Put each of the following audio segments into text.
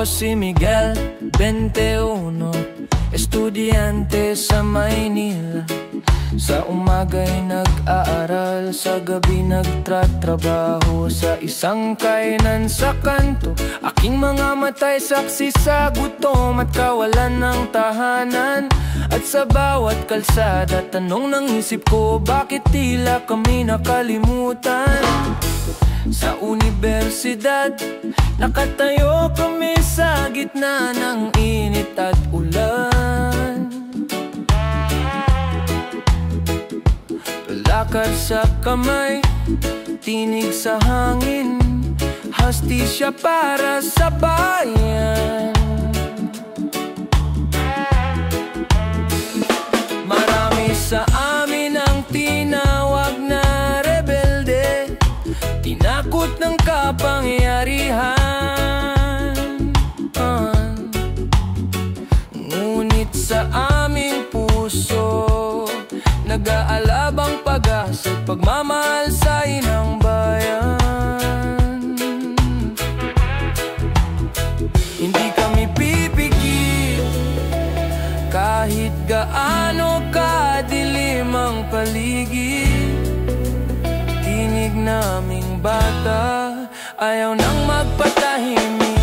Ako si Miguel, 21, estudyante sa Maynila. Sa umaga'y nag-aaral, sa gabi nagtratrabaho sa isang kainan sa kanto. Aking mga mata'y saksi sa gutom at kawalan ng tahanan. At sa bawat kalsada, tanong ng isip ko, bakit tila kami nakalimutan? Sa universidad, nakatayo kami sa gitna ng init at ulan. Lakad sa kamay, tinig sa hangin, hastisya para sa bayan. Marami sa amin ang tinawag na rebelde, tinakot ng kapangyarihan. Ngunit sa aming puso, nag-aalabang pag-asa at pagmamahal sa inang bayan. Hindi kami pipigil kahit gaano kadilim ang paligid. Tinig naming bata, ayaw nang magpatahimik.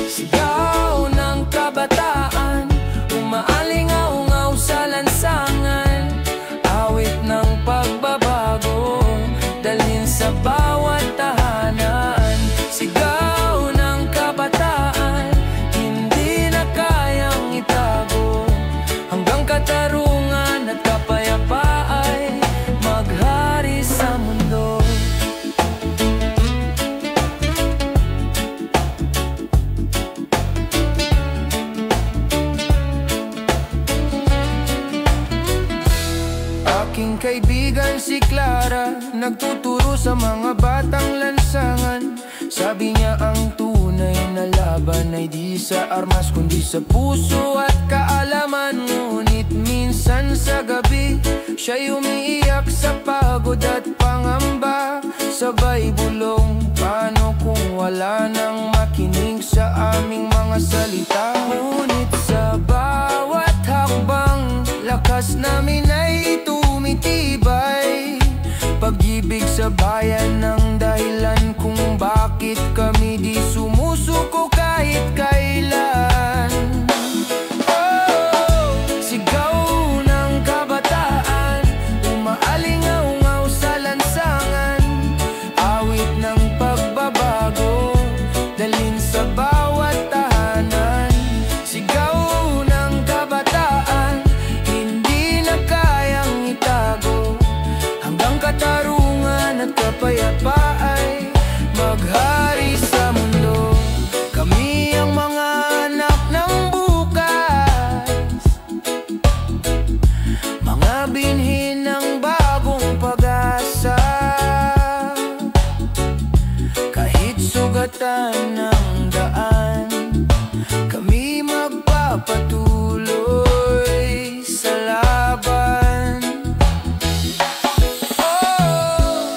Sigaw ng kabataan, umaalingaw-ngaw sa lansangan. Awit ng pagbabago, dalhin sa bawat tahanan. Sigaw ng kabataan, hindi na kayang itago. Hanggang katarungan at kapayapa ay maghari sa mundo. Aking kaibigan si Clara, nagtuturo sa mga batang lansangan. Sabi niya ang tunay na laban ay di sa armas kundi sa puso at kaalaman. Ngunit minsan sa gabi, siya'y umiiyak sa pagod at pangamba. Sabay bulong, paano kung wala nang makinig sa aming mga salita? Ngunit sa bawat hakbang, lakas namin ay tumitibay. Pag-ibig sa bayan ang dahilan kung bakit kami di sumusuko kahit kailan. Oh, sigaw ng kabataan, umaalingaw-ngaw sa lansangan. Awit ng pagbabago, dalhin sa bawat tahanan. Sigaw ng kabataan, hindi na kayang itago. Hanggang katarungan at kapayapa ay maghari sa mundo. Kami ang mga anak ng bukas, mga binhi ng bagong pag-asa. Kahit sugatan ng daan, kami magpapatuloy sa laban.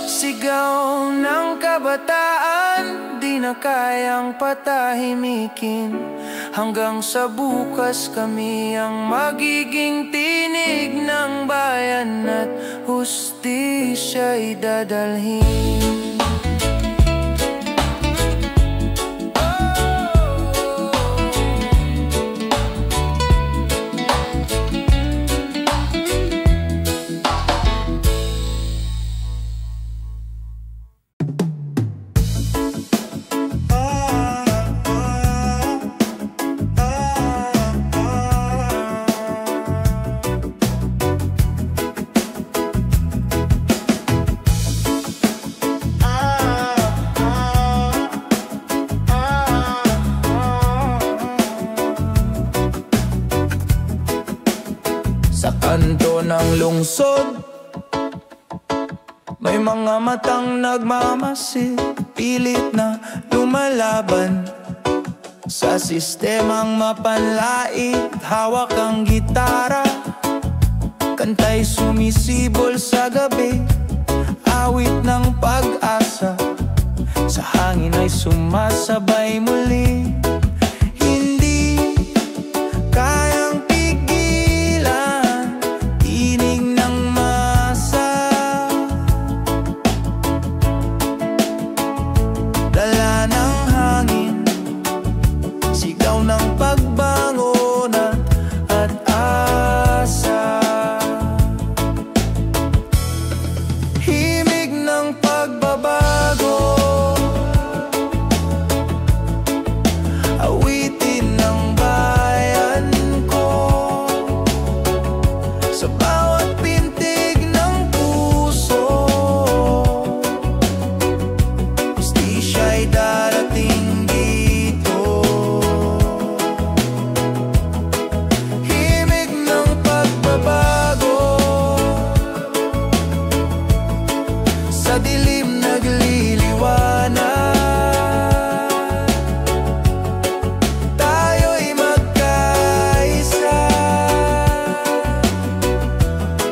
Sigaw ng kabataan, di na kayang patahimikin. Hanggang sa bukas kami ang magiging tinig ng bayan at hustisya'y dadalhin. Kanto ng lungsod, may mga matang nagmamasid, pilit na lumalaban sa sistemang mapanlait. Hawak ang gitara, kanta'y sumisibol sa gabi. Awit ng pag-asa, sa hangin ay sumasabay muli. sa bawat pintig ng puso. Hustisya'y darating dito. Himig ng pagbabago, sa dilim nagliliwanag. Tayo'y magkaisa,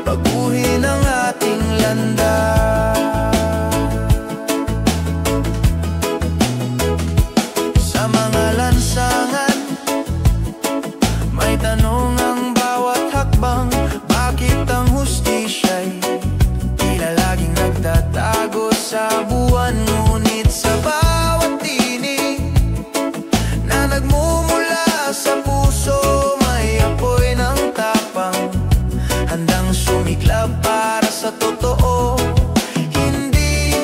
baguhin ang ating landas. Sa mga lansangan, may tanong ang bawat hakbang. Bakit ang hustisya'y tila laging nagtatago sa buwan? Ngunit sa bawat tinig na nagmumula sa puso, may apoy ng tapang, handang sumiklab para sa totoo. Hindi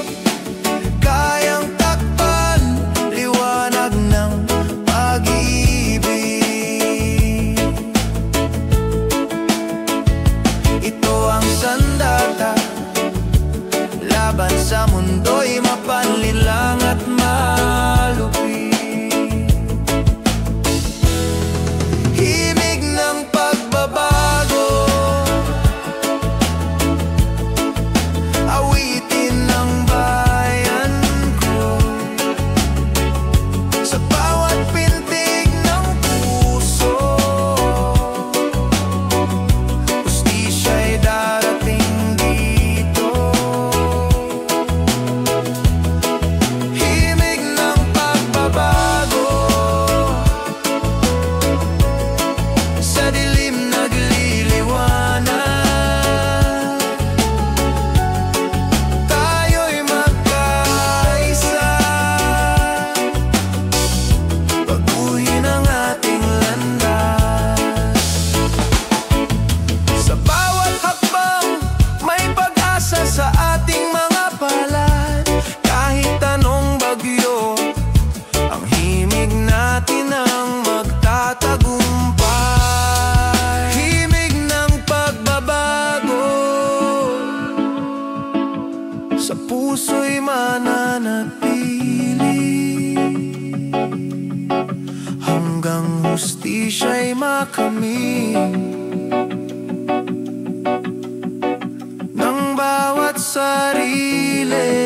kayang takpan liwanag ng pag-ibig. Ito ang sandata laban sa mundo'y mapanlinlang at malupit. Himig ng pagbabago, awitin ng bayan ko, sa bawat pintig ng puso. Hustisya'y darating dito. Himig ng pagbabago, sa dilim nagliliwanag. Tayo'y magkaisa, baguhin ang ating landas. Sa bawat hakbang, may pag-asa sa ating mga palad. Kahit anong bagyo, ang himig natin ang magtatagumpay. Himig ng pagbabago, sa puso'y mananatili, hanggang hustisya'y makamit ng bawat sarili.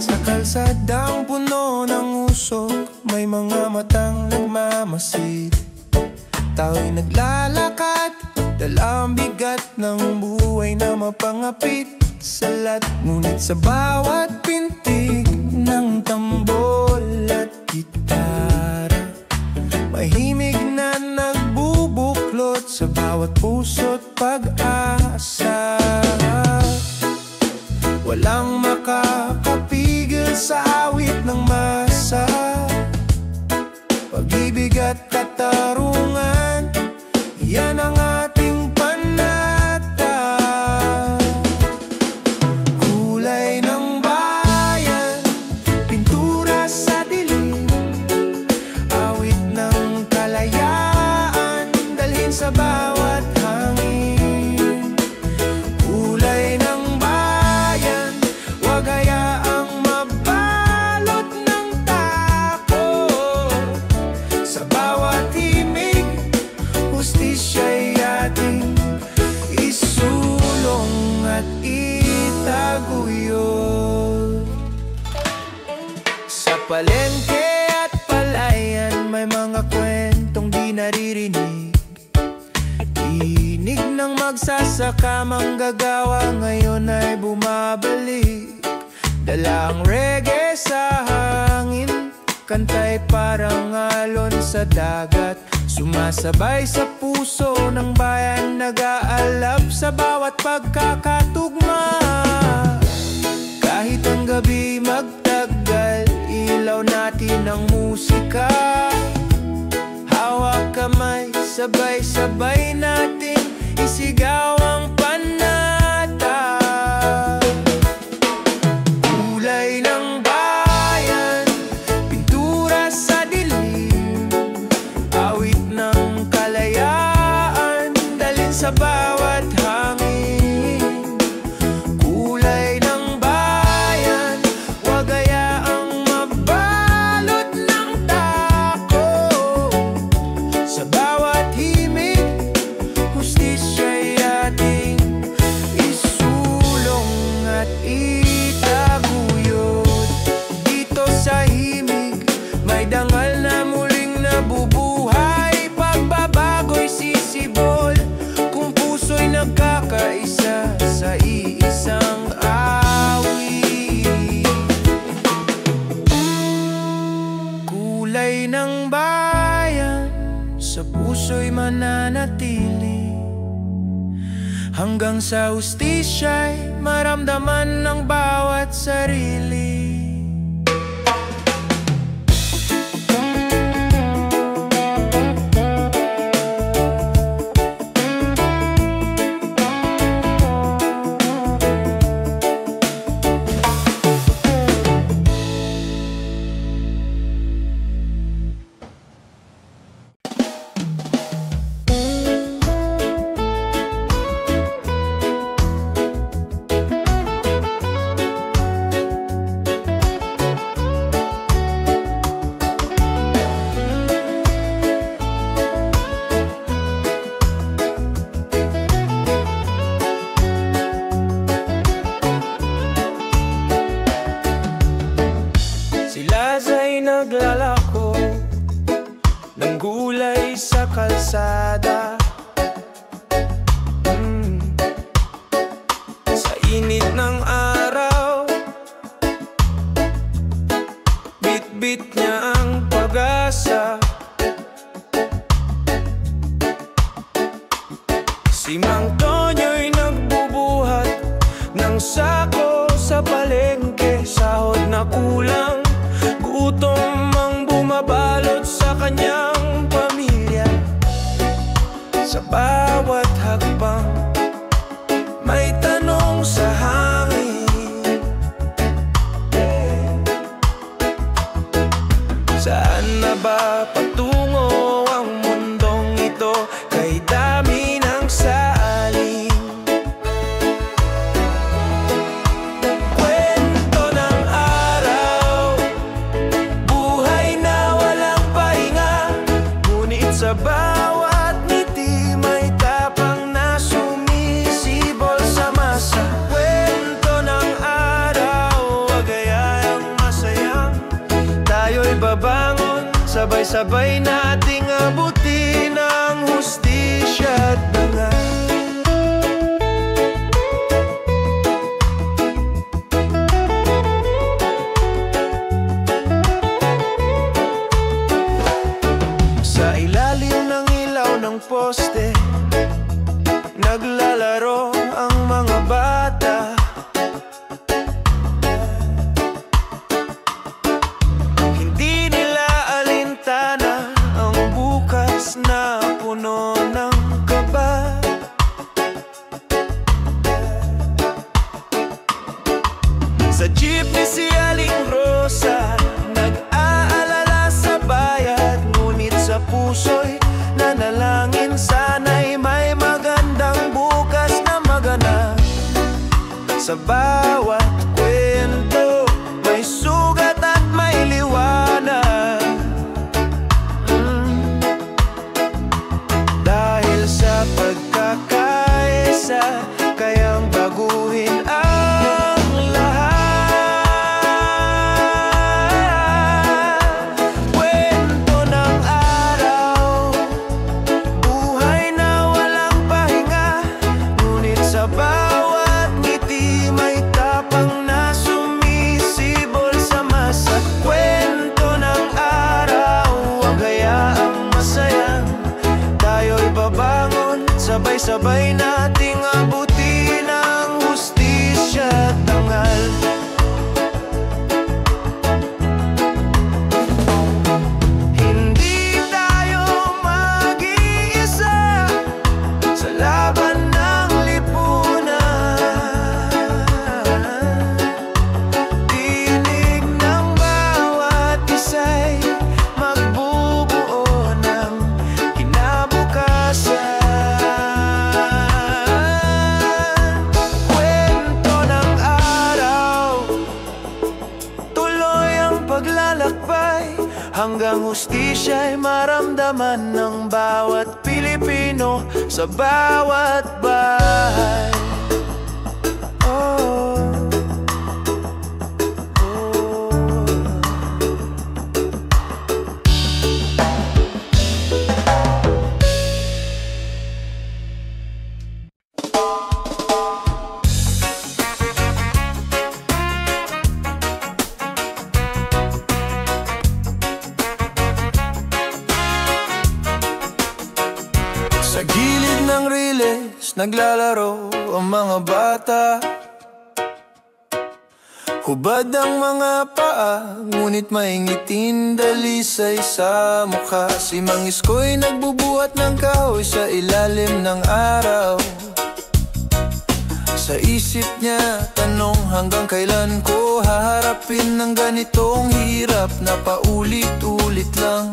Sa kalsadang puno ng usok, may mga matang nagmamasid. Tao'y naglalakad, dala ang bigat ng buhay na mapangapit sa lahat. Ngunit sa bawat pintig ng tambol at gitara, may himig na nagbubuklod sa bawat puso't pag-asa. Walang makakapigil sa awit ng masa, pag-ibig at katarungan, yan ang ating panata. Kulay ng bayan, pintura sa dilim, awit ng kalayaan, dalhin sa bawat hangin. Kulay ng bayan, wag hayaang mabalot ng takot. Sa bawat himig, hustisya'y ating isulong at itaguyod. Sa palengke at palayan, may mga kwentong di naririnig. ng magsasaka manggagawa ngayon ay bumabalik. Dalang reggae sa hangin, kantay parang alon sa dagat. Sumasabay sa puso ng bayan, nag-aalab sa bawat pagkakatugma. Kahit ang gabi magtagal, ilaw natin ang musika. Hawak kamay, sabay-sabay nating isigaw ang panata. Kulay ng bayan, pintura sa dilim, awit ng kalayaan, dalhin sa bawat hangin. Kulay ng bayan, wag hayaang mabalot ng tako. Sa bawat himig, hustisya'y ating isulong at itaguyod. Dito sa himig, may dangal na muling nabubuhay. Pagbabago'y sisibol kung puso'y nagkakaisa sa iisang awit. Kulay ng bayan, sa puso'y mananatili, hanggang sa hustisya'y maramdaman ng bawat sarili. Naglalako ng gulay sa kalsada, sa init ng araw, bit-bit niya ang pag-asa. Si Mang Tonyo'y nagbubuhat ng sako sa palengke, sahod na kulang, gutom ang bumabalot sa kanyang pamilya. Sa bawat hakbang, may tanong sa hangin. Saan na ba patungo ang mundong ito? Kay dami ng saling sa bawat ngiti, may tapang na sumisibol sa masa. Kwento ng araw, wag hayang masayang tayo'y babangon, sabay-sabay nating abutin ang hustisya at banal. Sa ilalim ng ilaw ng poste, naglalaro ang mga bata. Hindi nila alintana ang bukas na puno ng kaba. Sa jeep ni si Aling Rosa, nag-aalala sa bayad, ngunit sa puso'y nanalangin, sana'y may magandang bukas na maganap. Sa bawat kwento, may sugat at may liwanag. Dahil sa pagkakaisa, kayang baguhin ang lahat. Kwento ng araw, buhay na walang pahinga, sabay nating abutin ang hustisya at tangal. Hindi tayo mag-iisa sa laban ng lipunan. Tinig ng bawat isa'y magbubuo ng kinabukasan. Kwento ng araw, tuloy ang paglalakbay hanggang hustisya'y maramdaman ng bawat Pilipino sa bawat bahay. Oh, oh. Sa gilid ng riles, naglalaro ang mga bata. Hubad ang mga paa, ngunit maingitin dalisay sa mukha. Si Mang Isko'y nagbubuhat ng kahoy sa ilalim ng araw. Sa isip niya, tanong hanggang kailan ko haharapin ng ganitong hirap na paulit-ulit lang.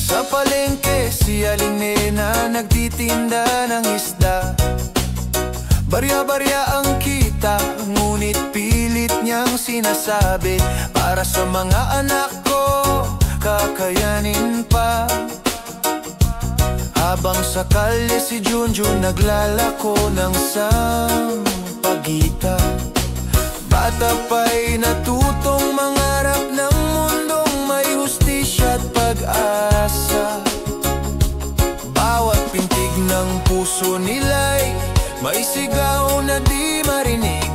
Sa palengke, si Aling Nena nagtitinda ng isda. Barya-barya ang kita, ngunit pilit niyang sinasabi, para sa mga anak ko, kakayanin pa. Habang sa kalye si Junjun naglalako ng sampagitan. Bata pa'y natutong mangarap ng mundong may hustisya at pag-asa. Bawat pintig ng puso nila'y may sigaw na di marinig.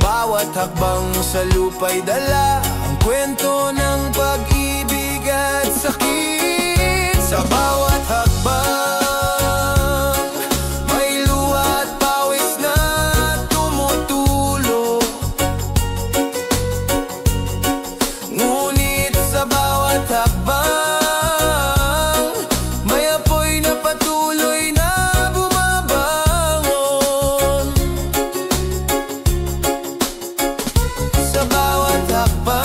Bawat hakbang sa lupa'y dala ang kwento ng pag-ibig at sakit. Sa bawat hakbang may luha at pawis na tumutulo. Ngunit sa bawat hakbang may apoy na patuloy na bumabangon. Sa bawat hakbang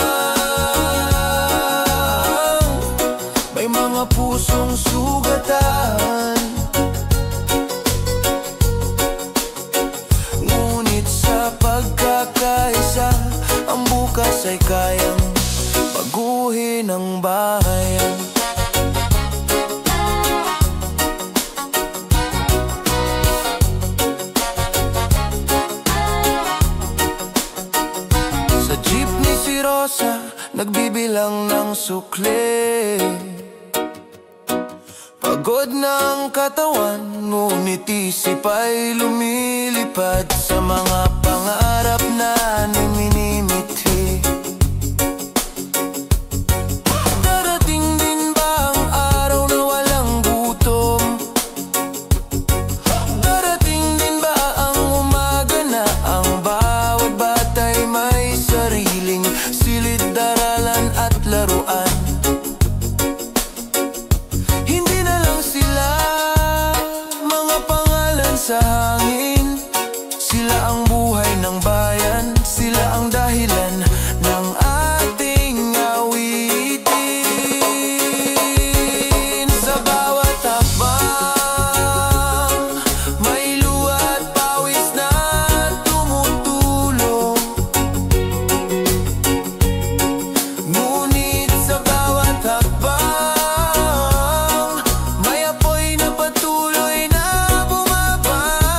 may mga pusong sugatan. Ngunit sa pagkakaisa, ang bukas ay kayang baguhin ang bayan. Sa jeepney si Rosa nagbibilang ng sukle. Pagod na ang katawan, ngunit isip ay lumilipad sa mga pangarap na minimithi. Darating din ba ang araw na walang gutom? Darating din ba ang umaga na ang bawat bata'y may sariling silid-aralan at laruan? Hindi na lang sila mga pangalan sa hangin. Sila ang buhay ng bayan, sila ang dahilan ng ating awitin. Sa bawat hakbang may luha at pawis na tumutulo. Ngunit sa bawat hakbang may apoy na patuloy na bumabangon.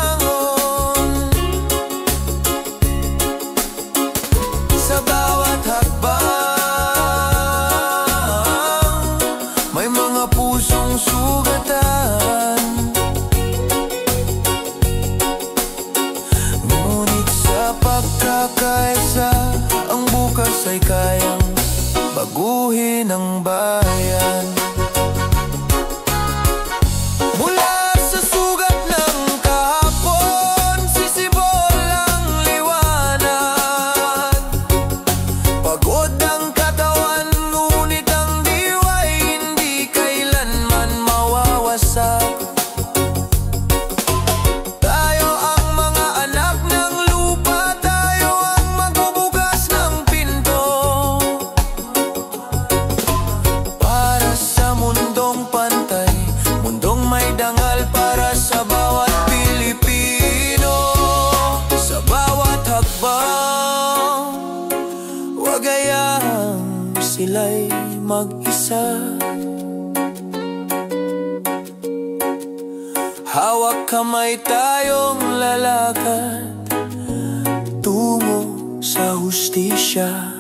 mag-isa. Hawak kamay tayong lalakad tungo sa hustisya.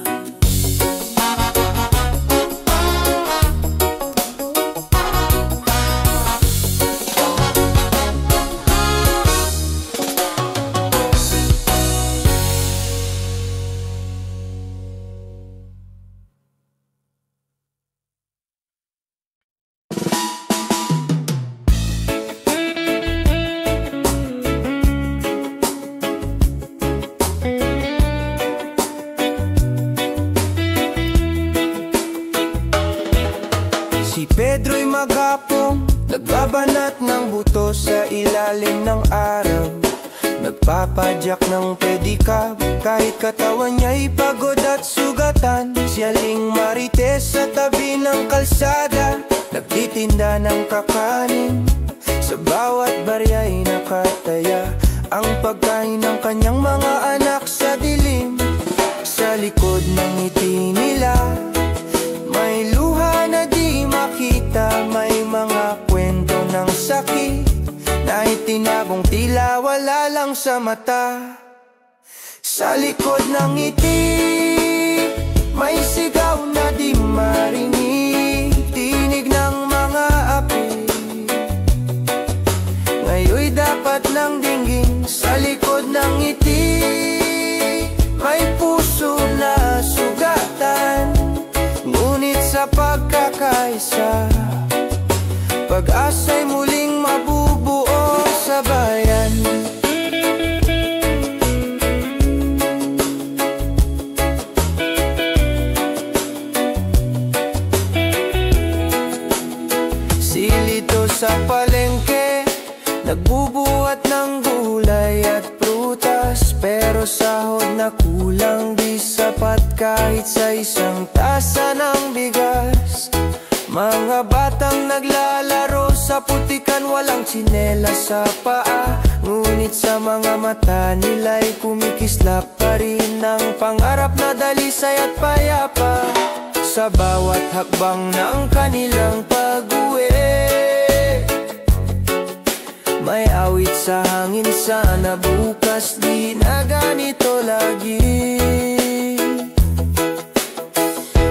Si Pedro'y magapong nagbabanat ng buto sa ilalim ng araw. Nagpapadyak ng pedicab kahit katawan niya'y pagod at sugatan. Si Aling Marites sa tabi ng kalsada nagtitinda ng kakanin. Sa bawat barya'y nakataya ang pagkain ng kanyang mga anak sa dilim. Sa likod ng ngiti nila may luha na di makita, may mga kwento ng sakit na itinagong tila wala lang sa mata. Sa likod ng ngiti may sigaw na di marinig, tinig ng mga api. Ngayon'y dapat nang dinggin. Sa likod ng ngiti may puso na sugatan, ngunit sa pagkakaisa, pag-asa'y muling mabubuo sa bayan. Silito sa palengke, nagbubuhat ng gulay at prutas, pero sahod na kulang, di sapat kahit sa isang tasa ng bigas. Mga batang naglalaro sa putikan, walang tsinelas sa paa, ngunit sa mga mata nila'y kumikislap pa rin ang pangarap na dalisay at payapa. Sa bawat hakbang ng kanilang pag-uwi, may awit sa hangin, sana bukas di na ganito lagi.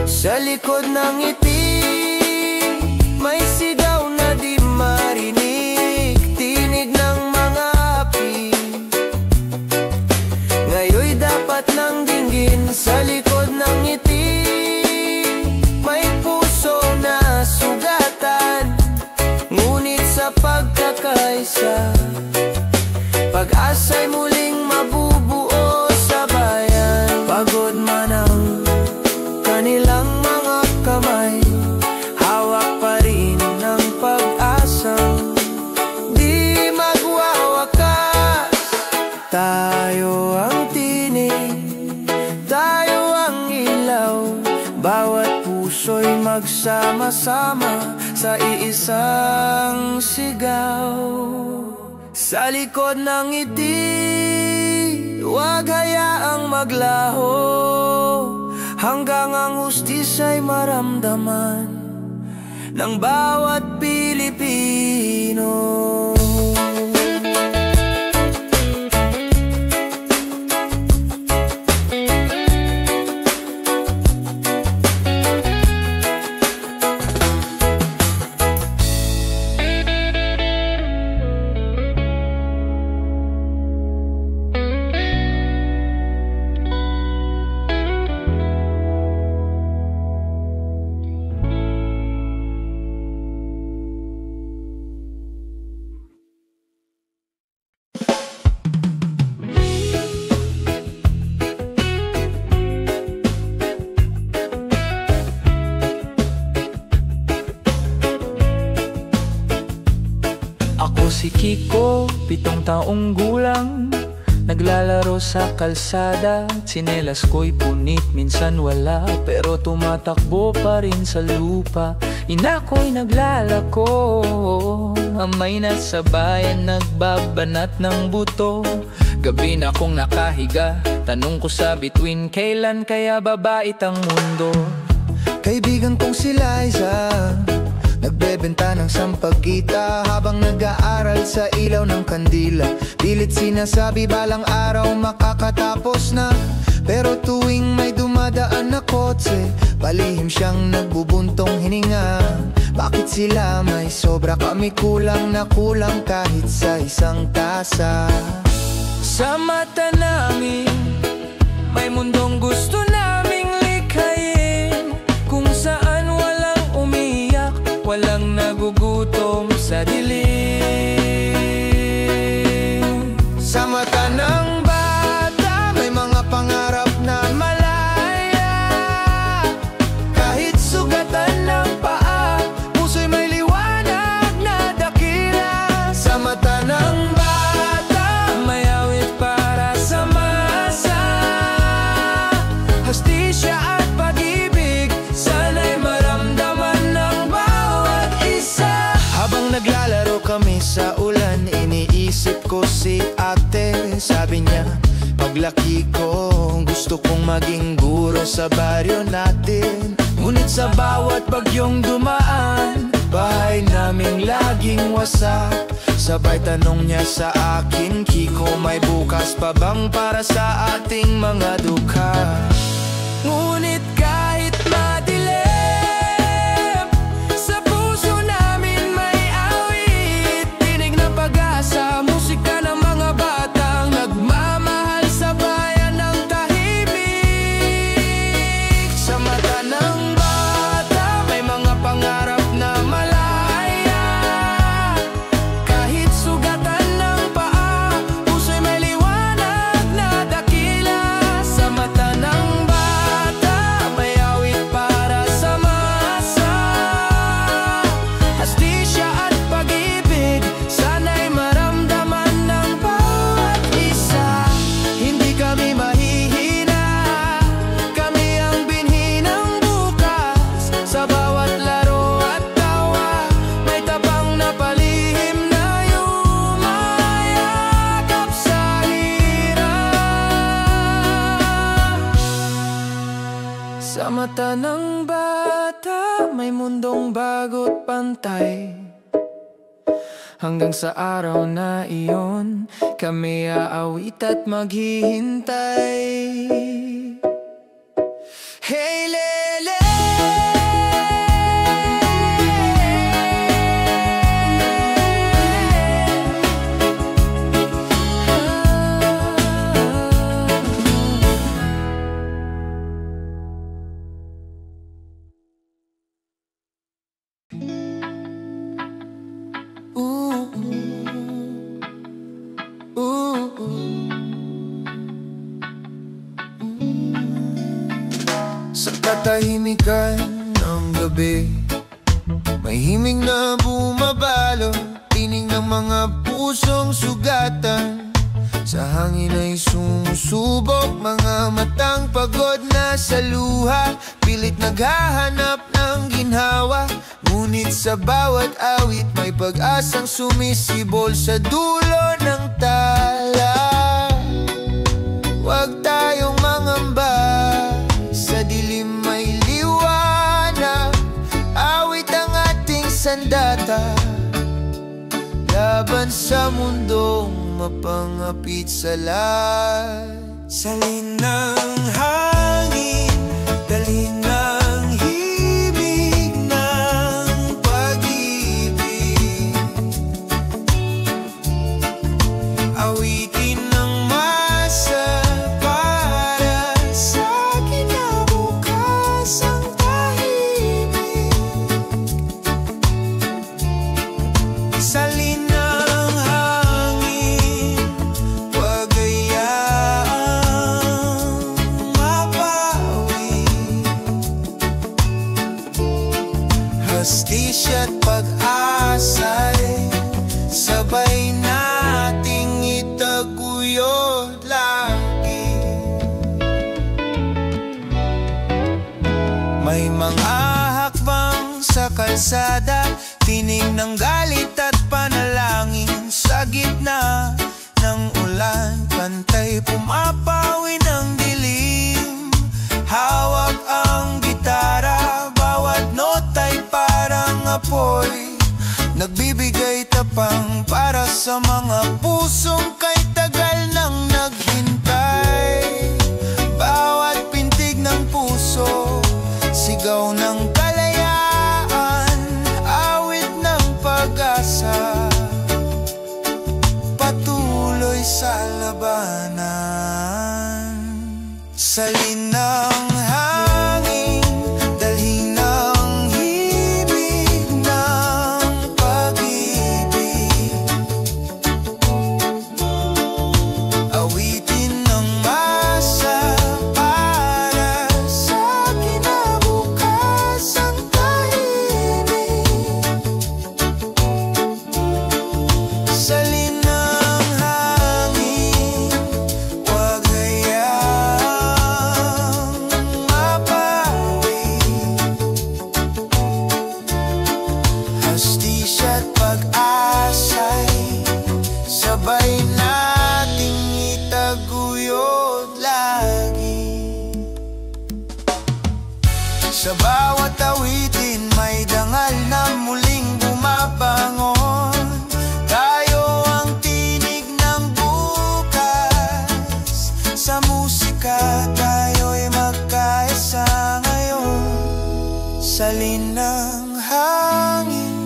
Sa likod ng ngiti may sigaw na di marinig, tinig ng mga api. Ngayon'y dapat nang dinggin. Sa likod ng ngiti may puso na sugatan, ngunit sa pagkakaisa, pag-asa'y muling mabubuo sa bayan. Pagod man ang kanilang mga kamay, hawak pa rin ang pag-asang di magwawakas. Tayo ang tinig, tayo ang ilaw, bawat puso'y magsama-sama sa iisang sigaw. Sa likod ng ngiti, huwag hayaang maglaho, hanggang ang hustisya'y maramdaman ng bawat Pilipino. Si Kiko, 7 taong gulang, naglalaro sa kalsada. Tsinelas ko'y punit, minsan wala, pero tumatakbo pa rin sa lupa. Ina ko'y naglalako, amay na sa bayan, nagbabanat ng buto. Gabi na akong nakahiga, tanong ko sa bituin, kailan kaya babait ang mundo? Kaibigan kong si Liza, nagbebenta ng sampagita habang nag-aaral sa ilaw ng kandila. Pilit sinasabi balang araw makakatapos na, pero tuwing may dumadaan na kotse, palihim siyang nagbubuntong hininga. Bakit sila may sobra, kami kulang na kulang kahit sa isang tasa? Sa mata namin, may mundong gusto naming likhayin, kung saan walang umiyak, walang nagugutom sa dilim. Sa mata ng bata, may mga pangarap na malaya. Kahit sugatan ng paa, puso'y may liwanag na dakila. Sa mata ng bata, may awit para sa masa, hastisya at pag-ibig, sana'y maramdaman ng bawat isa. habang naglalaro kami sa ulan, iniisip ko si ate. Sabi niya, paglaki ko, gusto kong maging guro sa baryo natin. Ngunit sa bawat bagyong dumaan, bahay naming laging wasak. Sabay tanong niya sa akin, Kiko, may bukas pa bang para sa ating mga dukha? ngunit kahit madilim, sa puso namin may awit, tinig ng pag-asa, musika ng mga batang nagmamahal sa bayan ng tahimik. Sa mata ng bata, may mga pangarap na malaya. Kahit sugatan ng paa, puso'y may liwanag na dakila. Sa mata ng bata, may awit para sa masa, hastisya at pag-ibig, sana'y maramdaman ng bawat isa. Hindi kami mahihina, kami ang binhi ng bukas. Sa bawat laro at tawa, may tapang na palihim na yumayakap sa hirap. Sa mata ng bata, may mundong bago't pantay, hanggang sa araw na iyon, kami aawit at maghihintay. Hey Lele, Sa katahimikan ng gabi, may himig na bumabalo, tinig ng mga pusong sugatan. Sa hangin ay sumusubok, mga matang pagod na sa luha, pilit naghahanap ng ginhawa. Ngunit sa bawat awit, may pag-asang sumisibol sa dulo ng tala. Huwag tayong mangamba, sa dilim may liwanag. Awit ang ating sandata, laban sa mundong mapangapit sa lahat. Salin ng hangin, dalhin ng himig ng pag-ibig, awitin ng masa para sa kinabukasang tahimik. Salin ng hangin, wag hayaang mapawi, hastisya't pag-asa'y sabay nating itaguyod lagi. May mga hakbang sa kalsada, tinig ng galit at panalangin. Sa gitna ng ulan, pantay pumapawi ng dilim. Hawak ang gitara, para sa mga pusong kay tagal nang naghintay. Bawat pintig ng puso, sigaw ng kalayaan, awit ng pag-asa, patuloy sa labanan. Salin ng hangin, dalhin ng himig ng pag-ibig, awitin ng masa para sa kinabukasan tahimik. Salin ng hangin, wag hayang mapawi, hastisya't pag-asa'y sabay nating itaguyod lagi. Sa bawat awitin may dangal na muling bumabangon. Tayo ang tinig ng bukas, sa musika tayo'y magkaisa ngayon. Salin ng hangin,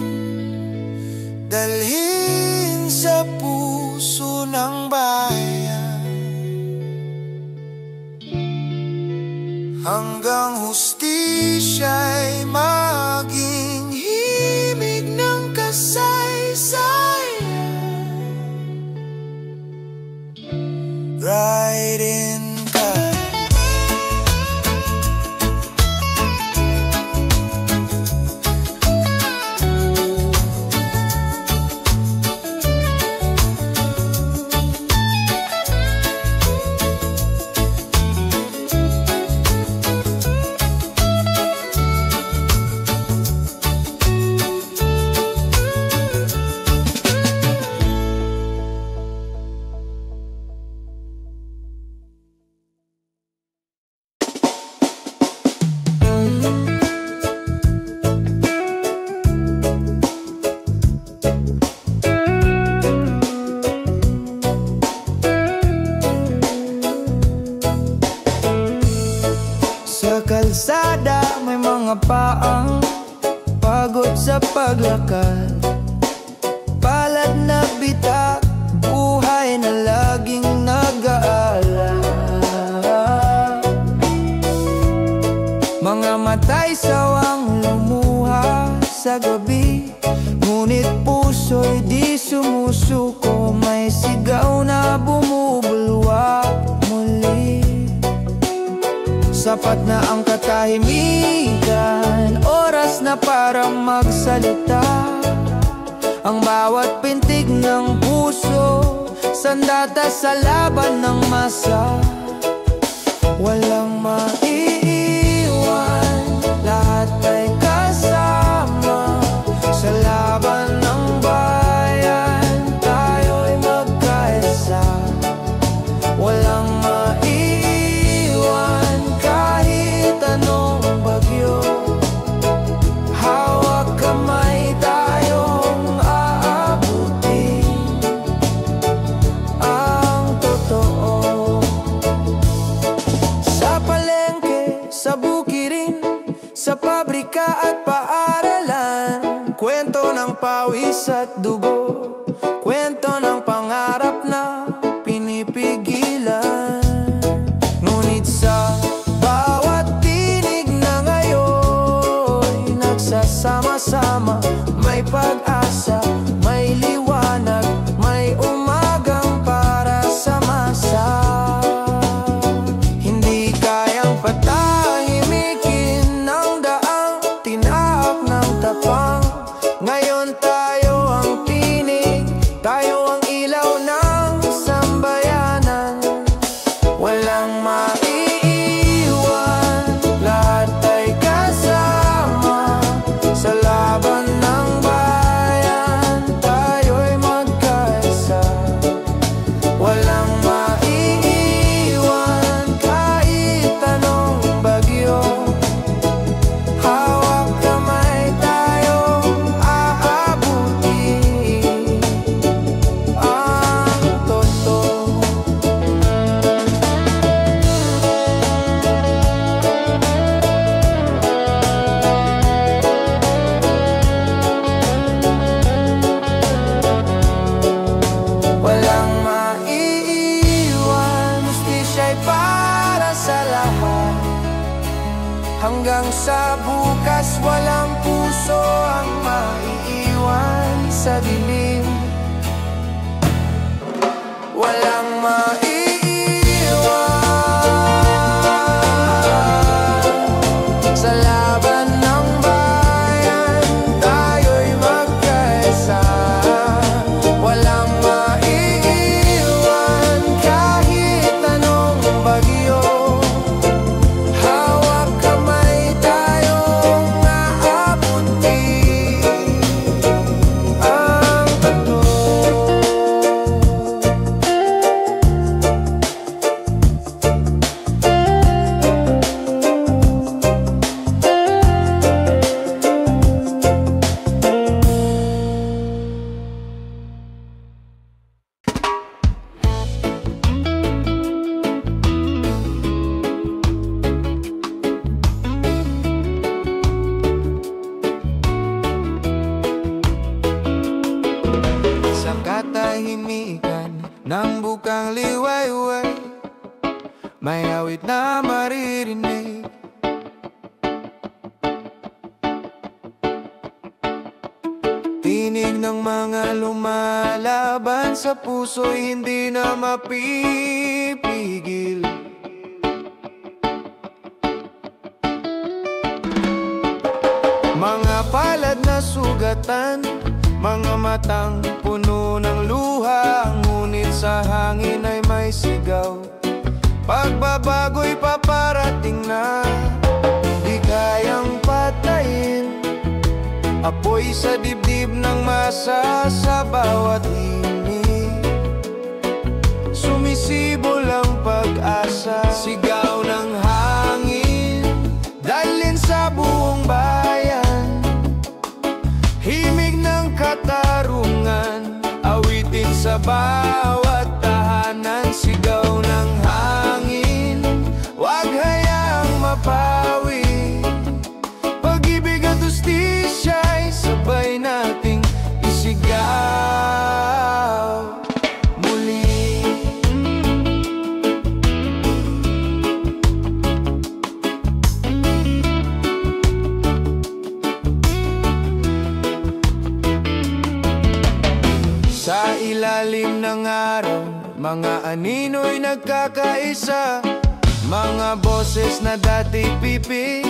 dalhin sa puso ng bayan, hanggang hustisya'y maging himig ng kasaysayan. Ride in God. Sa kalsada may mga paang pagod sa paglakad, palad na bitak, buhay na laging nag-aalala. Mga matay sawang lumuha sa gabi, ngunit puso'y di sumusuko. May sigaw na bumubulwak muli. Sapat na ang katahimikan, oras na para magsalita. Ang bawat pintig ng puso, sandata sa laban ng masa. Walang maiiwan, lahat ay kasama. Sa laban ng bayan, tayo'y magkaisa. Walang maiiwan kahit anong bagyo. Hawak kamay, tayong aabutin ang totoo. Sa palengke, sa bukirin, sa pabrika at paaralan, kwento ng pawis at dugo, kwento ng pangarap na pinipigilan. Ngunit sa bawat tinig na ngayon, nagsasama-sama, may pag-asa, may liwanag, may umagang para sa masa. Hindi kayang patahimikin ng daang tinahak ng tapang. Ngayon tayo ang katahimikan ng bukang liwayway, may awit na maririnig. Tinig ng mga lumalaban sa puso'y hindi na mapipigil. Mga palad na sugatan, mga matang puno ng luha, ngunit sa hangin ay may sigaw. Pagbabago'y paparating na, di kayang patayin. Apoy sa dibdib ng masa sa bawat himig, sumisibol ang pag-asa. Sigaw ng hangin, dalhin sa buong bayan. Himig ng katarungan, awitin sa bawat tahanan. Sigaw ng hangin, wag hayaang mapawi. Pag-ibig at hustisya'y sabay nating isigaw muli. Sa ilalim ng araw, mga anino'y nagkakaisa. Mga boses na dati pipig,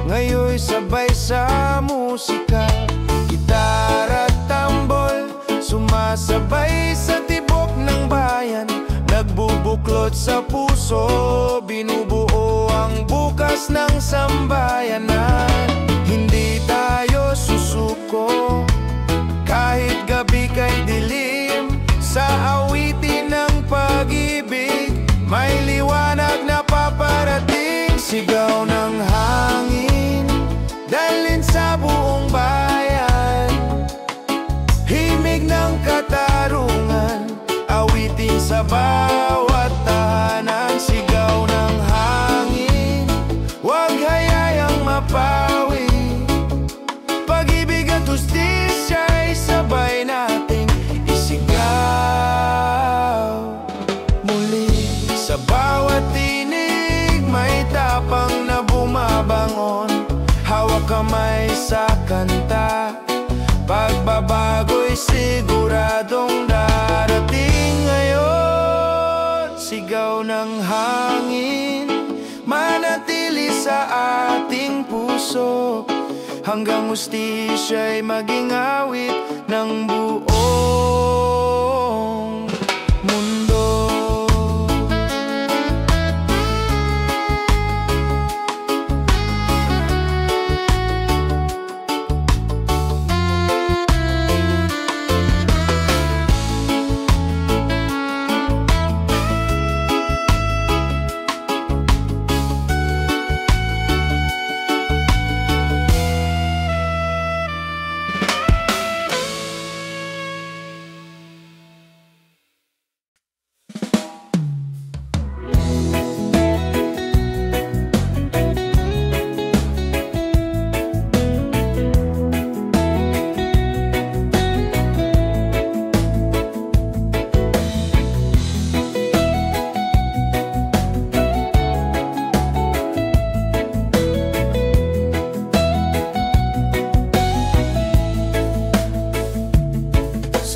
ngayon sabay sa musika. Gitara at tambol, sumasabay sa tibok ng bayan. Nagbubuklod sa puso, binubuo ang bukas ng sambayanan. Hindi tayo susuko, kahit gabi kay dilim. Sa awitin ng pag-ibig, may liwanag na paparating. Sigaw ng hangin, dalhin sa buong bayan. Himig ng katarungan, awitin sa bawat tahanan. Sigaw ng hangin, wag hayayang mapawi. Pag-ibig at hustisya'y sabay nating isigaw muli. Sa bawat tinig, may tapang na bumabangon. Hawak kamay sa kanta, pagbabago'y siguradong darating ngayon. Sigaw ng hangin, manatili sa ating puso, hanggang hustisya'y maging awit ng buong mundo.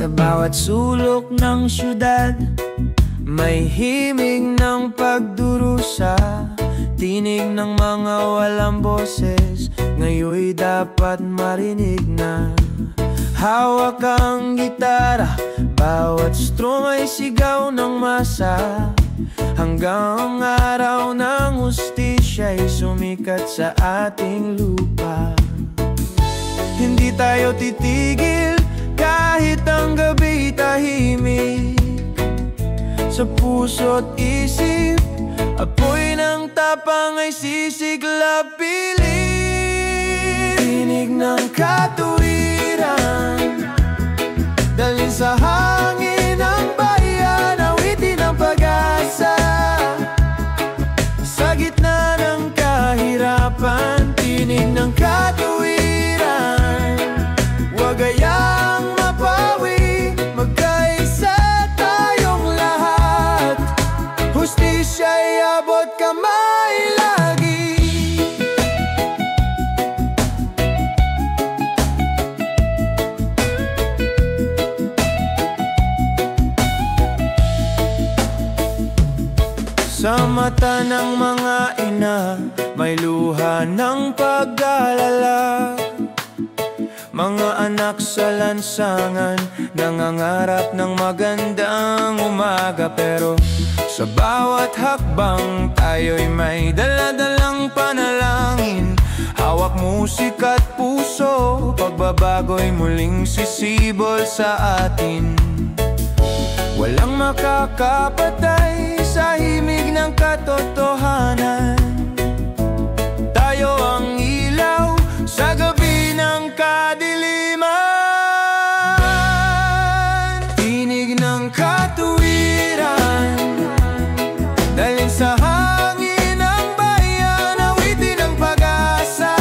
Sa bawat sulok ng syudad, may himig ng pagdurusa. Tinig ng mga walang boses, ngayon'y dapat marinig na. Hawak ang gitara, bawat strum ay sigaw ng masa. Hanggang ang araw ng hustisya'y sumikat sa ating lupa. Hindi tayo titigil kahit ang gabi tahimik. Sa puso't isip, apoy ng tapang ay sisiglap pilit. Tinig ng katuwiran, dalhin sa hangin ang bayan, awitin ang pag-asa. Sa gitna ng kahirapan, tinig ng katuwiran, wag hayang mapawi, magkaisa. Sa mata ng mga ina, may luha ng pag-alala. Mga anak sa lansangan, nangangarap ng magandang umaga. Pero sa bawat hakbang, tayo'y may dala-dalang panalangin. Hawak musika at puso, pagbabago'y muling sisibol sa atin. Walang makakapatay sa himig ng katotohanan. Tayo ang ilaw sa gabi ng kadiliman. Tinig ng katuwiran, dalhin sa hangin ang bayan, awitin ng pag-asa.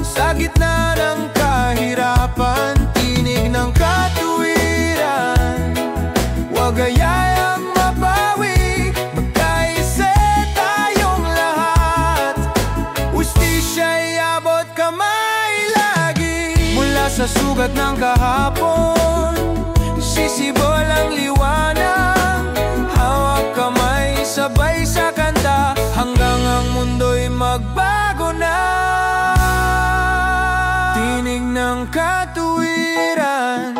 Sa gitna ng kahirapan, tinig ng katuwiran, huwag gayayang mabawi, magkaisa tayong lahat. Ustisya'y abot kamay lagi. Mula sa sugat ng kahapon, sisibol ang liwanag. Hawak kamay, sabay sa kanta, hanggang ang mundo'y magbago na. Tinig ng katuwiran,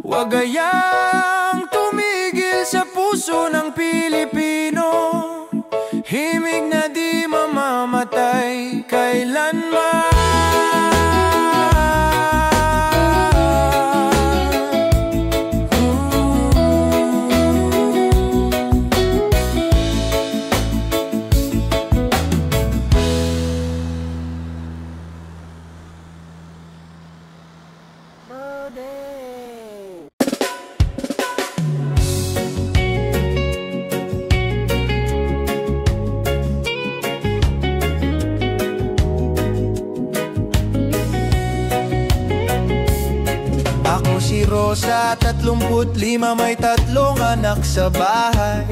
huwag gayang tumigil sa puso ng Pilipino. Himig na di mamamatay kailanman. Ako si Rosa, 35, may 3 anak sa bahay.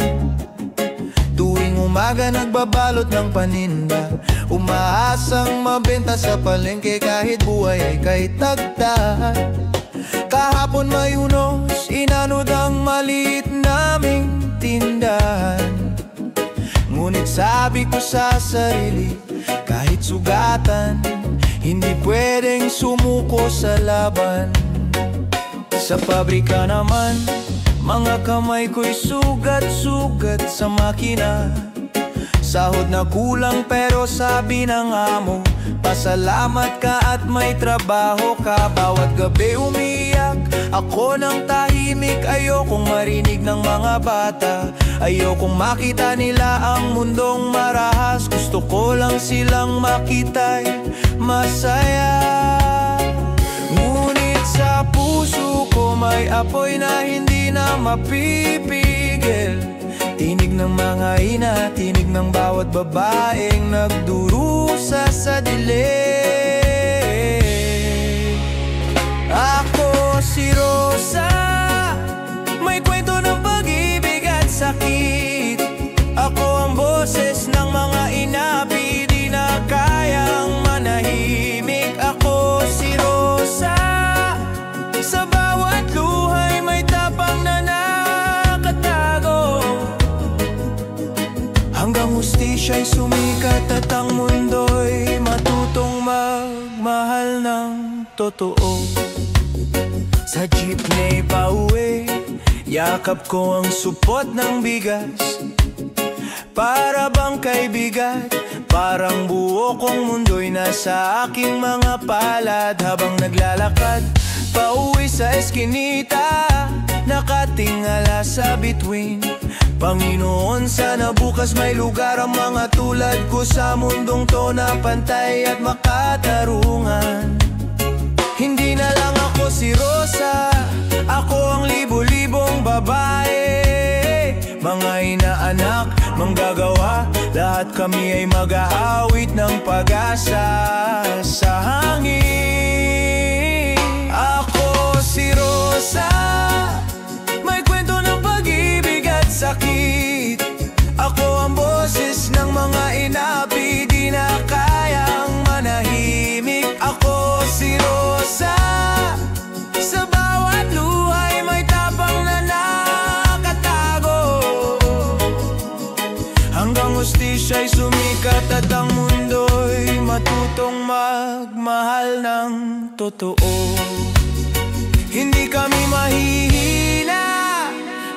Tuwing umaga nagbabalot ng paninda, umaasang mabenta sa palengke kahit buhay ay kay tagtad. Kahapon may unos, inanod ang maliit naming tindahan. Ngunit sabi ko sa sarili, kahit sugatan, hindi pwedeng sumuko sa laban. Sa pabrika naman, mga kamay ko'y sugat-sugat sa makina. Sahod na kulang pero sabi ng amo, pasalamat ka at may trabaho ka. Bawat gabi umiyak ako ng tahimik, ayokong marinig ng mga bata. Ayokong makita nila ang mundong marahas. Gusto ko lang silang makita'y masaya. Ngunit sa puso ko may apoy na hindi na mapipigil. Tinig ng mga ina, tinig ng bawat babaeng nagdurusa sa dilim. Ako si Rosa, may kwento ng pag-ibig at sakit. Ako ang boses ng mga inapi, di na kayang manahimik. Ako si Rosa, sa bawat luhay may tapang na nakatago. Hanggang hustisya'y sumikat at ang mundo'y matutong magmahal ng totoo. Sa jeepney pauwi, yakap ko ang supot ng bigas. Para bang kaibigan, parang buo kong mundo'y nasa aking mga palad. Habang naglalakad pauwi sa eskinita, nakatingala sa bituin. Panginoon, sana bukas may lugar ang mga tulad ko sa mundong to na pantay at makatarungan. Hindi na lang ako si Rosa, ako ang libo-libong babae. Mga inaanak, manggagawa, lahat kami ay mag-aawit ng pag-asa sa hangin. Ako si Rosa, may kwento ng pag-ibig at sakit. Ako ang boses ng mga inapi, di na kayang manahimik. Ako si Rosa, sa bawat luhay may tapang na nakatago. magmahal ng totoo. Hindi kami mahihina,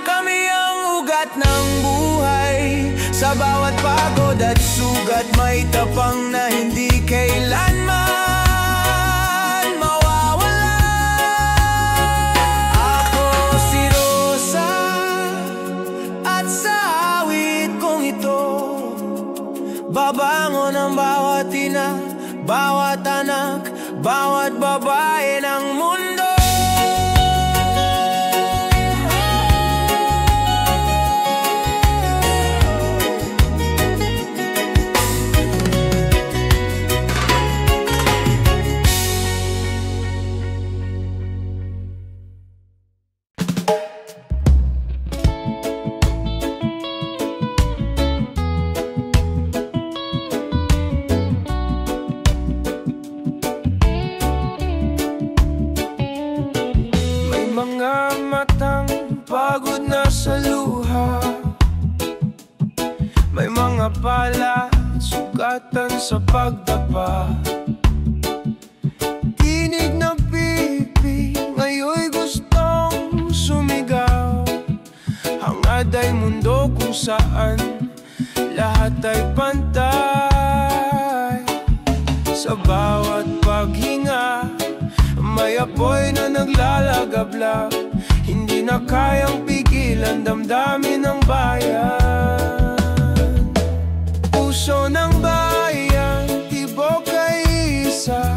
kami ang ugat ng buhay. Sa bawat pagod at sugat, may tapang na hindi kailanman mawawala. Ako si Rosa, at sa awit kong ito, babangon ang bawat ina, bawat anak, bawat babae ng mundo. Pagod na sa luha, may mga pala at sugatan sa pagdapa. Tinig na pipi, ngayon'y gustong sumigaw. Hangad ay mundo kung saan lahat ay pantay. Sa bawat paghinga, may apoy na naglalagablab. Hindi na kayang pigilan damdamin ng bayan. Puso ng bayan, tibok ay isa.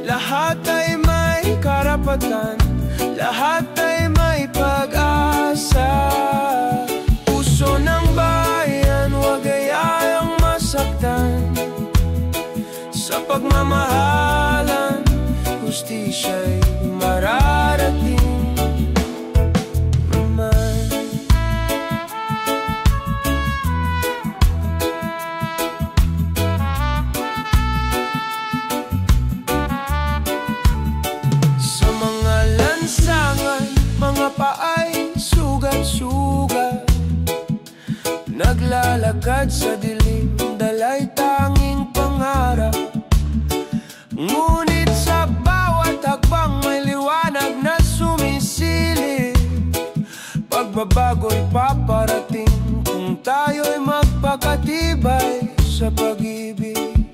Lahat ay may karapatan, lahat ay may pag-asa. Puso ng bayan, wag ayayang masaktan. Sa pagmamahalan, hustisya'y mararating. Paay sugat-sugat, naglalakad sa dilim, dala'y tanging pangarap. Ngunit sa bawat hakbang may liwanag na sumisilip. Pagbabago'y paparating kung tayo'y magpakatibay sa pag-ibig.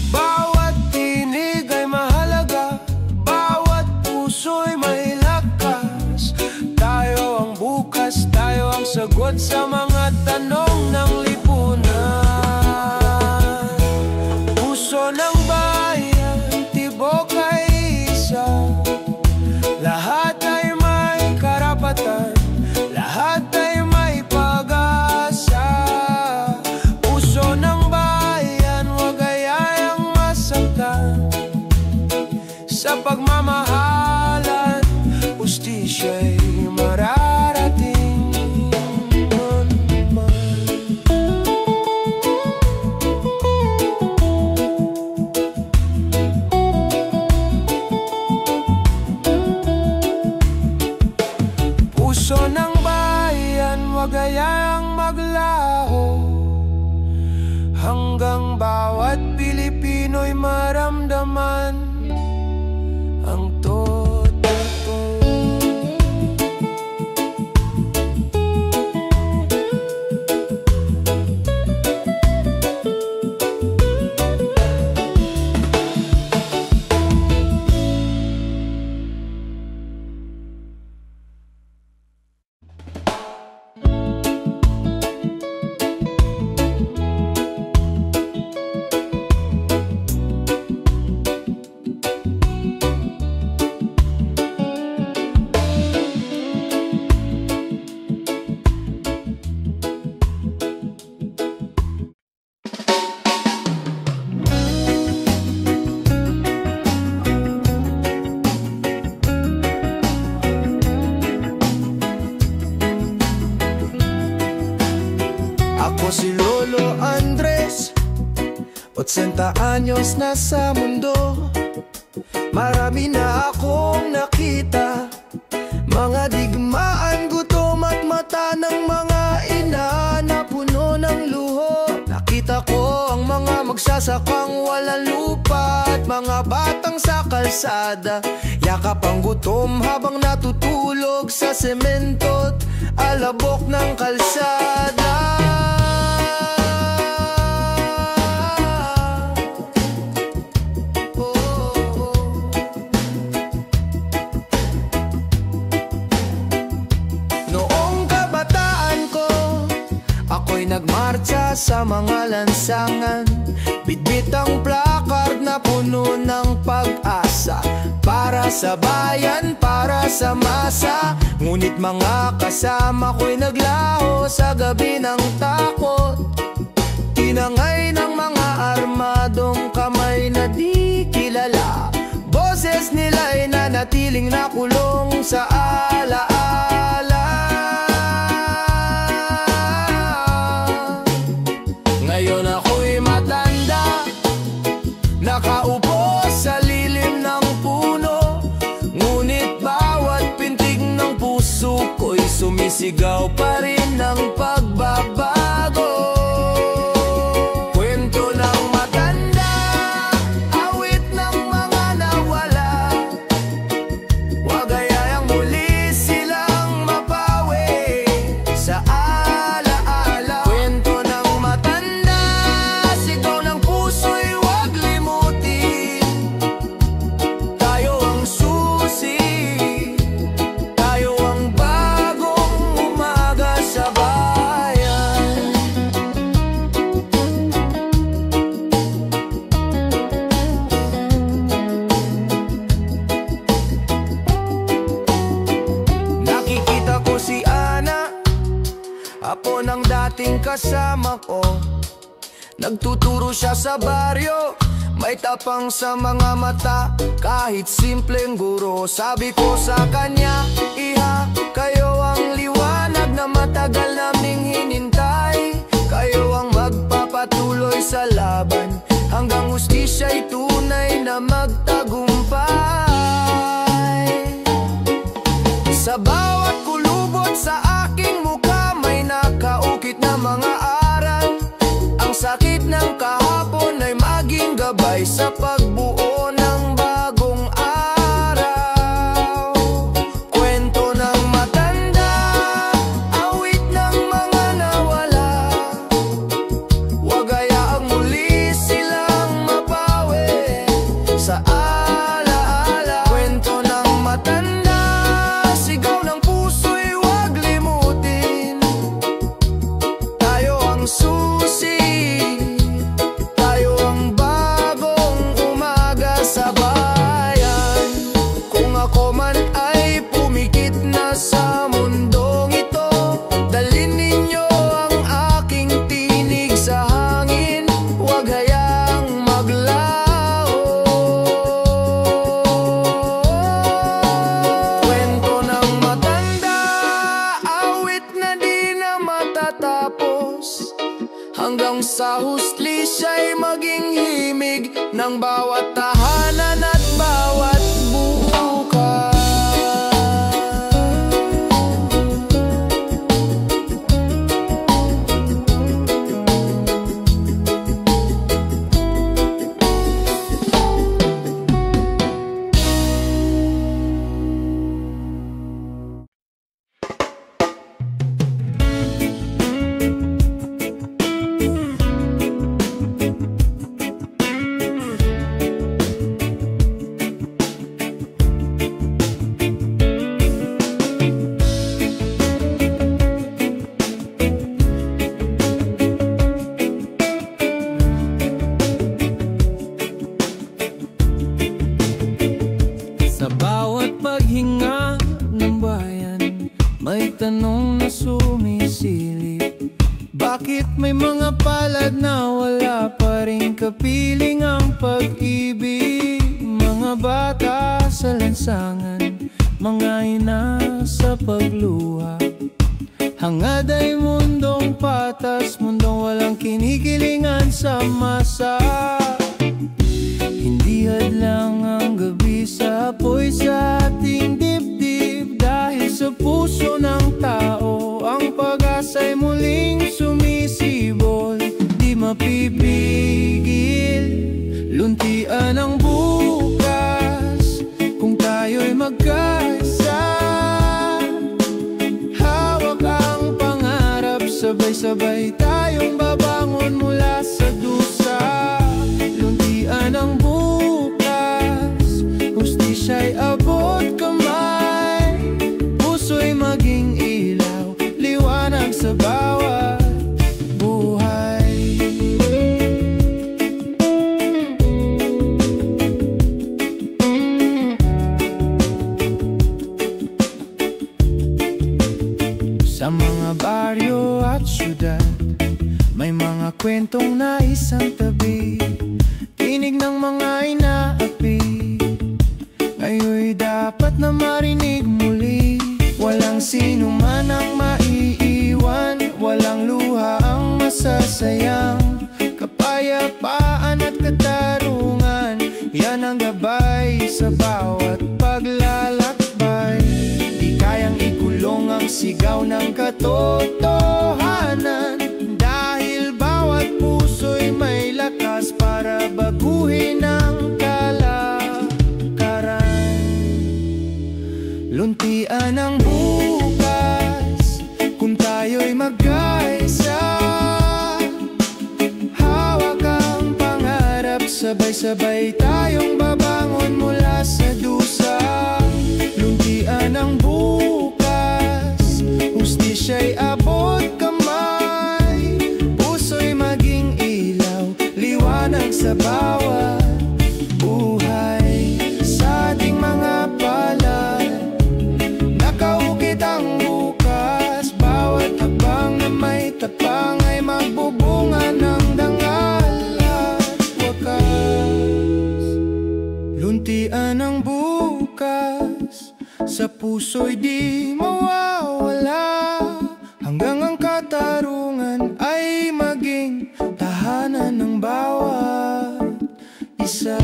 Bawat tinig ay mahalaga, bawat puso'y may lakas. Tayo ang bukas, tayo ang sagot sa mga tanong ng lipunan. Puso ng bayan, tibok ay isa. Lahat ay may karapatan, lahat ay may pag-asa. Puso ng bayan, wag ayayang masaktan. Sa pagmamahalan, hustisya'y mararating. Puso ng bayan, wag ayang maglaho. Hanggang bawat Pilipino'y maramdaman ang totoo. Ako si Lolo Andres, 80 anyos na sa mundo. Marami na akong nakita, mga digmaan, gutom at mata ng mga ina na puno ng luho. Nakita ko ang mga magsasakang walang lupa, mga batang sa kalsada. Yakap ang gutom habang natutulog sa semento't alabok ng kalsada. Nagmarcha sa mga lansangan, bitbit ang placard na puno ng pag-asa. Para sa bayan, para sa masa. Ngunit mga kasama ko'y naglaho sa gabi ng takot. Tinangay ng mga armadong kamay na di kilala. Boses nila'y nanatiling nakulong sa alaala. Ngayon ako'y matanda, nakaupo sa lilim ng puno. Ngunit bawat pintig ng puso ko'y sumisigaw pa rin ng pagbabago. Kwento ng matanda, awit ng mga nawala. Wag hayayang muli silang mapawi sa alaala. Kwento ng matanda, sigaw ng puso'y wag limutin. Tayo ang susi, tayo ang bagong umaga sa bayan. Nakikita ko si Ana, apo ng dating kasama ko. Nagtuturo siya sa baryo, may tapang sa mga mata. Kahit simpleng guro, sabi ko sa kanya, Iha, kayo ang liwanag na matagal naming hinintay. Kayo ang magpapatuloy sa laban hanggang hustisya'y tunay na magtagumpay. Sa bawat kulubot sa aking mukha may nakaukit na mga aral. Ang sakit ng kahapon ay maging gabay sa pagbuo ng bagong araw. Kwento ng matanda, awit ng mga nawala. Wag hayaang muli silang mapawi sa alaala. Kwento ng matanda, sigaw ng puso'y wag limutin. Tayo ang susi, tayo ang bagong umaga sa bayan. Kung ako man ay pumikit na sa mundong ito, dalhin ninyo ang aking tinig sa hangin. Huwag hayaang maglaho. Kwento ng matanda, awit na di na matatapos. Hanggang sa hustisya'y maging himig ng bawat tahanan at bawat bukas. Sa bawat paghinga ng bayan, may tanong na sumisilip. Bakit may mga palad na wala pa rin kapiling ang pag-ibig? Mga bata sa lansangan, mga ina sa pagluha. Hangad ay mundong patas, mundong walang kinikilingan sa masa. Hindi hadlang ang gabi sa apoy sa ating dibdib. Dahil sa puso ng tao, ang pag-asa'y muling sumisibol. Di mapipigil, luntian ang buhay. sabay-sabay tayong babangon mula sa dusa. Luntian ang bukas, hustisya'y abot kamay, puso'y maging ilaw, liwanag sa bawat buhay. Sa mga baryo at syudad, may mga kwentong nais ang tabi, tinig ng mga inaapi, ngayon'y dapat na marinig muli. Walang sino man ang maiiwan, walang luha ang masasayang, kapayapaan at katarungan, yan ang gabay sa bawat paglalakbay. Di kayang ikulong ang sigaw ng katotohanan, dahil bawat puso'y may lakas para baguhin ang kalakaran. Luntian ang bukas, kung tayo'y magkaisa, hawak ang pangarap, sabay-sabay tayong babangon mula sa dusa. Luntian ang bukas, hustisya'y abot kamay, puso'y maging ilaw, liwanag sa bawat buhay. Sa ating mga palad, nakaukit ang bukas, bawat habang na may tapang ay magbubunga ng dangal at wakas. Luntian ang bukas, sa puso'y di mawawala, hanggang ang katarungan ay maging tahanan ng bawat isa.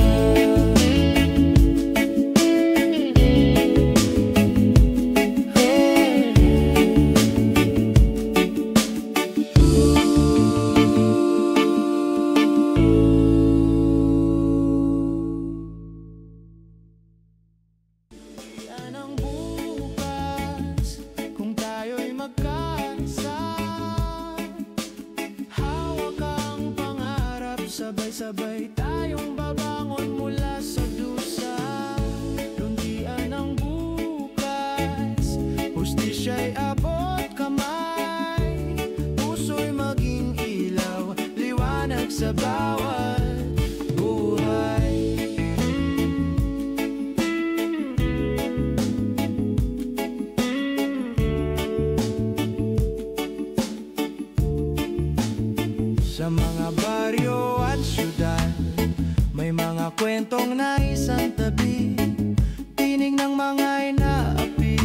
Sabay-sabay tayong babangon mula sa dusa. Luntian ang bukas, hustisya'y abot kamay, puso'y maging ilaw, liwanag sa bawat buhay. Sa mga baryo at syudad, may mga kwentong nais ang tabi, tinig ng mga inaapi,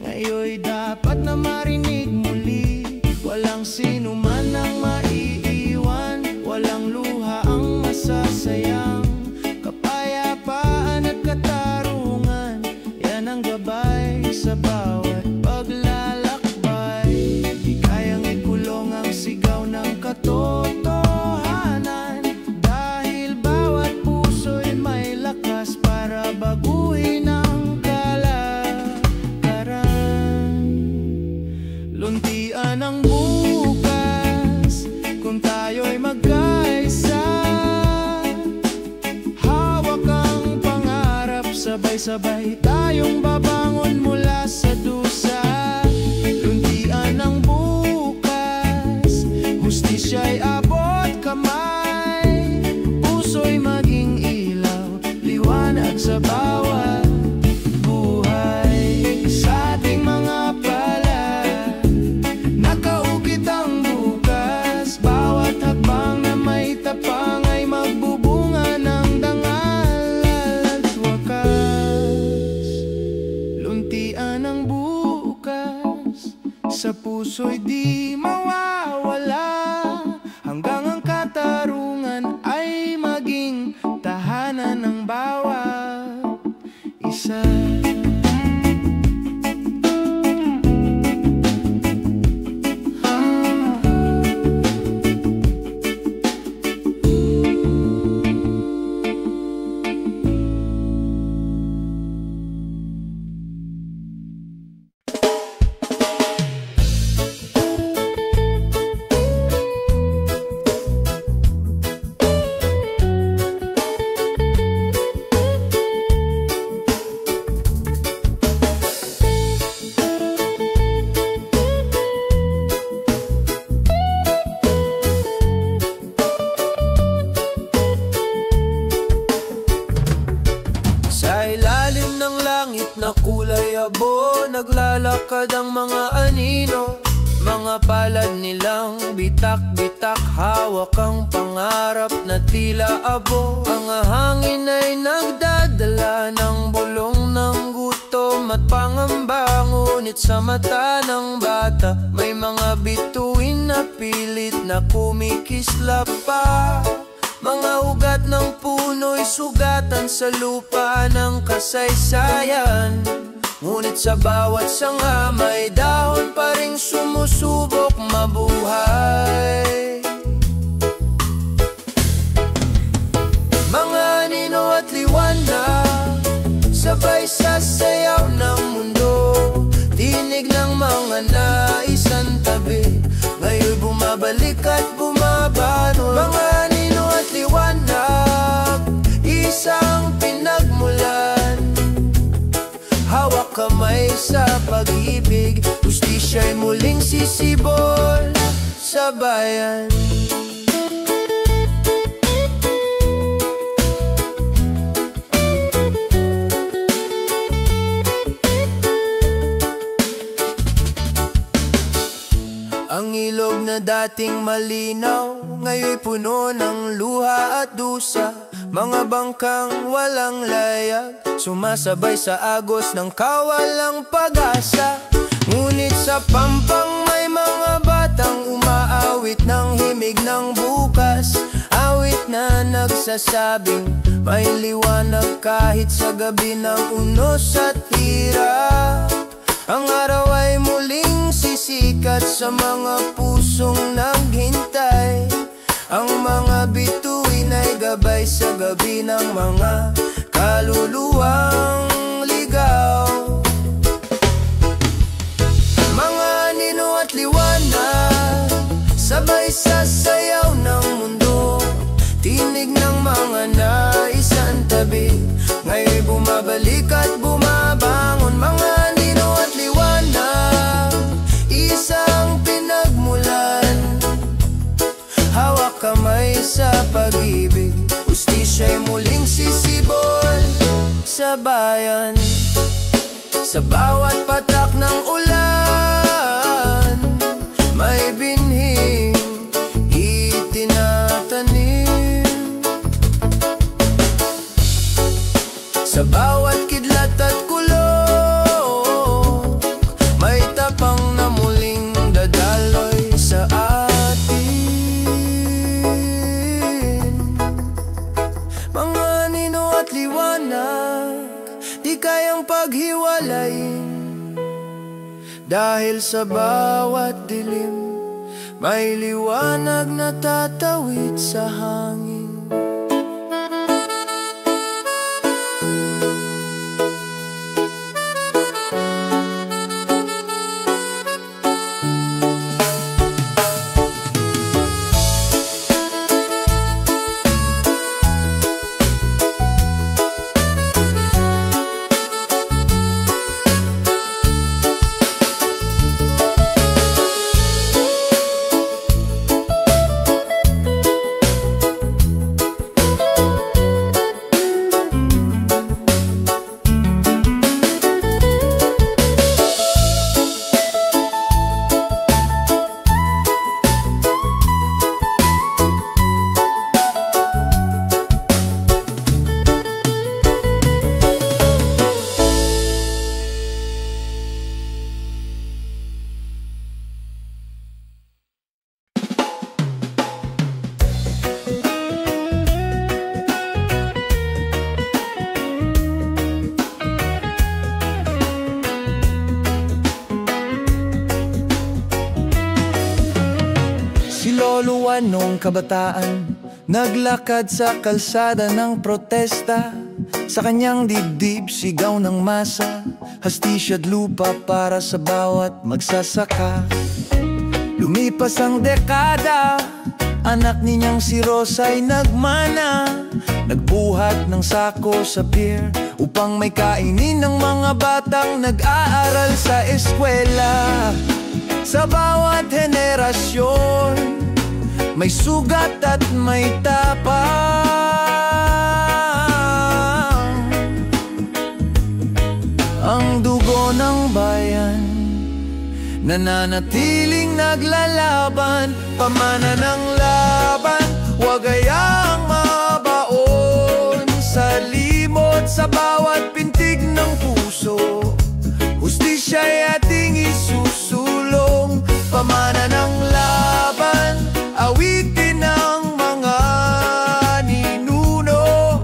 ngayon'y dapat na marinig muli. Walang sino man ang maiiwan, walang luha ang masasayang, kapayapaan at katarungan, yan ang gabay sa bawat paglalakbay. Di kayang ikulong ang sigaw ng katotohanan, dahil bawat puso'y may lakas para baguhin ang kalakaran. Luntian ang bukas, kung tayo'y magkaisa, hawak ang pangarap, sabay-sabay tayong babangon mula sa dusa. Luntian ang bukas, hustisya'y abot kamay, puso'y maging ilaw, liwanag sa bawat buhay. Sa ating mga palad, nakaukit ang bukas, bawat hakbang na may tapang ay magbubunga ng dangal at wakas. Luntian ang bukas, sa puso'y di mawawala, hanggang ang katarungan ay maging tahanan ng bawat isa. langit na kulay abo, naglalakad ang mga anino. Mga palad nilang bitak-bitak, hawak ang pangarap na tila abo. Ang hangin ay nagdadala ng bulong ng gutom at pangamba. Ngunit sa mata ng bata, may mga bituin na pilit na kumikislap pa. Mga ugat ng puno'y sugatan sa lupa ng kasaysayan. Ngunit sa bawat sanga may dahon pa ring sumusubok mabuhay. Mga anino at liwanag, sabay sa sayaw ng mundo. Tinig ng mga naisan tabi, ngayon bumabalik at bumabangon. Mga anino at liwanag, isang pinagmulan. Hawak kamay sa pag-ibig, hustisya'y muling sisibol sa bayan. Ang ilog na dating malinaw, ngayon'y puno ng luha at dusa. Mga bangkang walang layag, sumasabay sa agos ng kawalang pag-asa. Ngunit sa pampang may mga batang umaawit ng himig ng bukas. Awit na nagsasabing may liwanag kahit sa gabi ng unos at hirap. Ang araw ay muling sisikat sa mga pusong naghintay. Ang mga bituin ay gabay sa gabi ng mga kaluluwang ligaw. Mga anino at liwanag, sabay sa sayaw ng mundo. Tinig ng mga naisan tabi, ngayon'y bumabalik at bumabangon. Mga anino at liwanag, isang pinagmulan. Hawak kamay sa pag-ibig, hustisya'y muling sisibol sa bayan. Sa bawat patak ng ulan, may binhing itinatanim. Sa bawat kidlat at kulok, may tapang na muling dadaloy sa mga anino at liwanag, di kayang paghiwalayin. Dahil sa bawat dilim, may liwanag na tatawid sa hangin. Lolo nung kabataan, naglakad sa kalsada ng protesta. Sa kanyang dibdib sigaw ng masa, hastisya't lupa para sa bawat magsasaka. Lumipas ang dekada, anak ninyang si Rosa'y nagmana. Nagbuhat ng sako sa pier upang may kainin ng mga batang nag-aaral sa eskwela. Sa bawat henerasyon, may sugat at may tapang. Ang dugo ng bayan, nananatiling naglalaban. Pamana ng laban, huwag hayaang mabaon. Sa limot, sa bawat pintig ng puso, hustisya'y ating isusulong. Pamana ng laban, awitin ng mga ninuno.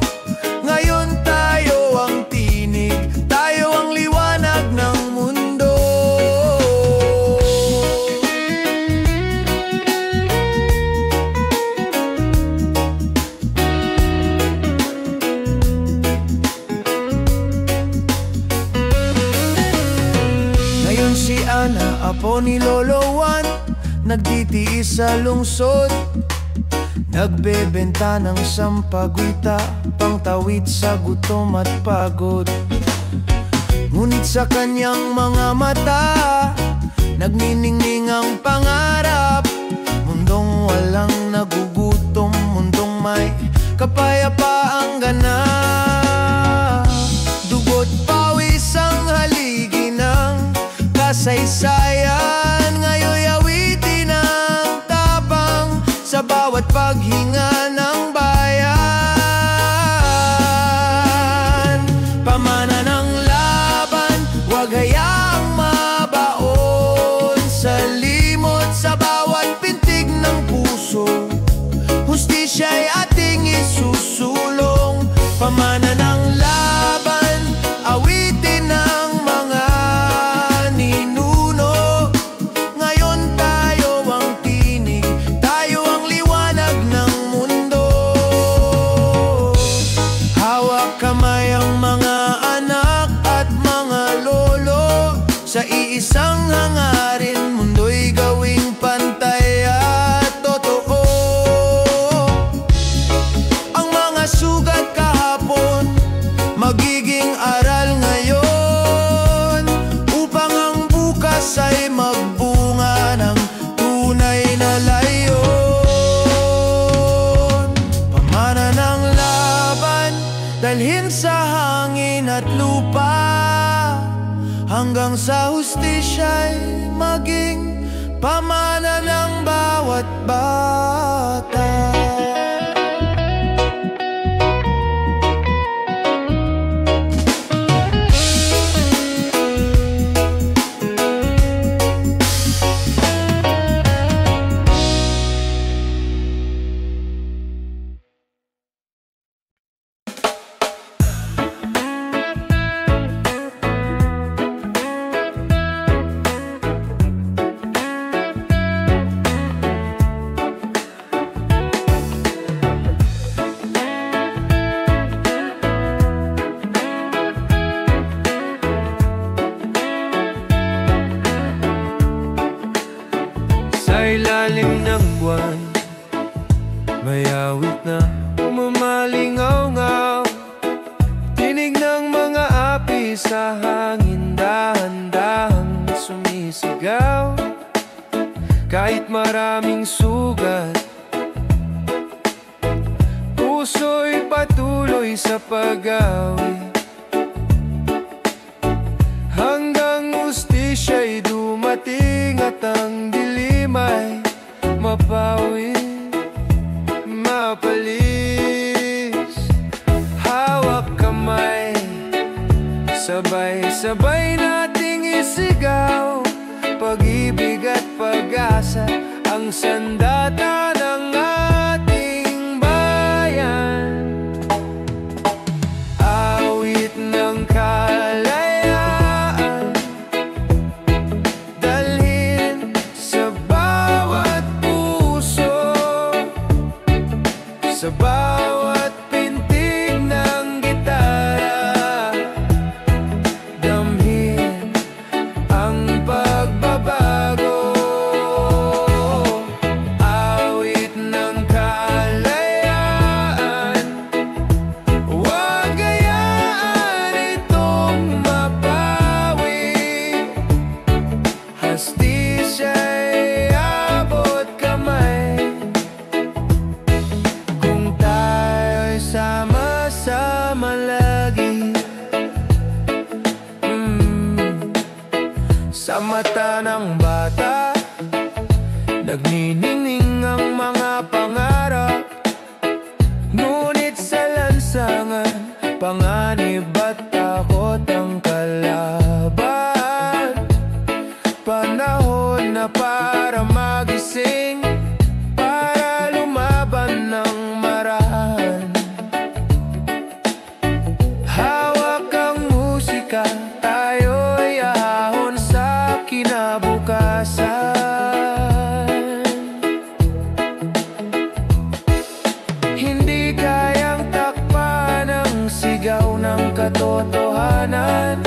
Ngayon tayo ang tinig, tayo ang liwanag ng mundo. Ngayon si Ana, apo ni Lolo Juan, nagtitiis sa lungsod. Nagbebenta ng sampagwita, pangtawid sa gutom at pagod. Ngunit sa kanyang mga mata, nagniningning ang pangarap. Mundong walang nagugutom, mundong may kapayapaang ganap. Dugo't pawis ang haligi ng kasaysayan. Ngayon'y awitin ang tapang sa bawat paghinga ng bayan. Pamana ng laban, huwag hayaang mabaon. Sa limot, sa bawat pintig ng puso, hustisya'y ating isusulong. Pamana ng laban, awitin ng mga ninuno. Ngayon tayo ang tinig, tayo ang liwanag ng mundo. Hawak kamay ang mga anak at mga lolo, sa iisang hangarin, mundo'y gawing pantay at totoo. Ang mga sugat kahapon, magiging aral ngayon, upang ang bukas ay magbunga ng tunay na layon. Pamana ng laban, dalhin sa hangin at lupa, hanggang sa hustisya'y maging pamana ng bawat bata. Sa ilalim ng buwan, may awit na mamalingaw-ngaw. Tinig ng mga api sa hangin, dahan-dahang sumisigaw. Kahit maraming sugat, puso'y patuloy sa pag-awit. Hanggang hustisya'y dumating at ang dilim ay mapawi, mapalis. Hawak kamay, sabay-sabay nating isigaw. Pag-ibig at pag-asa, ang sandata ng ating bayan. Awit ng kalayaan, dalhin sa bawat puso, sa bawat pintig ng gitara. Damhin ang pagbabago, awit ng kalayaan. Huwag hayaan itong mapawi, hustisya'y abot kamay. Kung tayo Sa mata ng bata, nagniningning ang mga pangarap. Ngunit sa lansangan, panganib at takot ang kalaban. Panahon na para magising, para lumaban ng marahan. Hawak ang musika, tayo'y ahon sa kinabukasan. Hindi kayang takpan ang sigaw ng katotohanan.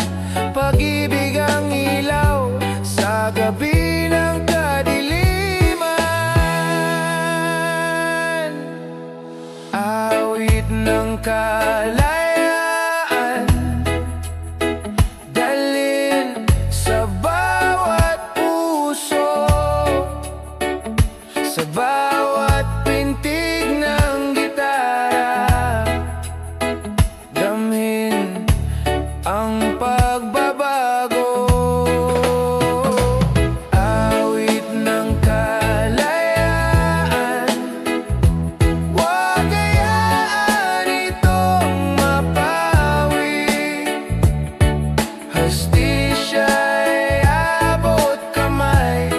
Pag-ibig ang ilaw sa gabi ng kadiliman. Awit ng kalayaan, dalhin sa bawat puso, sa bawat pintig ng gitara. Damhin ang pagbabago. Awit ng kalayaan, huwag hayaan itong mapawi. Hastisya'y abot kamay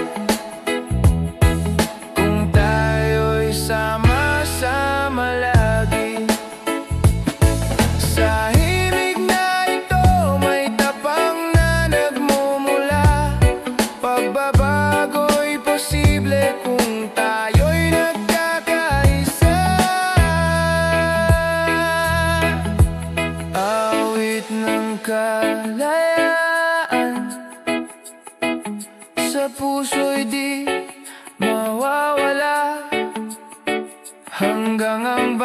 kung tayo'y sama-sama lagi. Sa himig na ito may tapang na nagmumula. Pagbabago'y posible kung tayo'y nagkakaisa. Awit ng kalayaan, sa puso'y di mawawala hanggang ang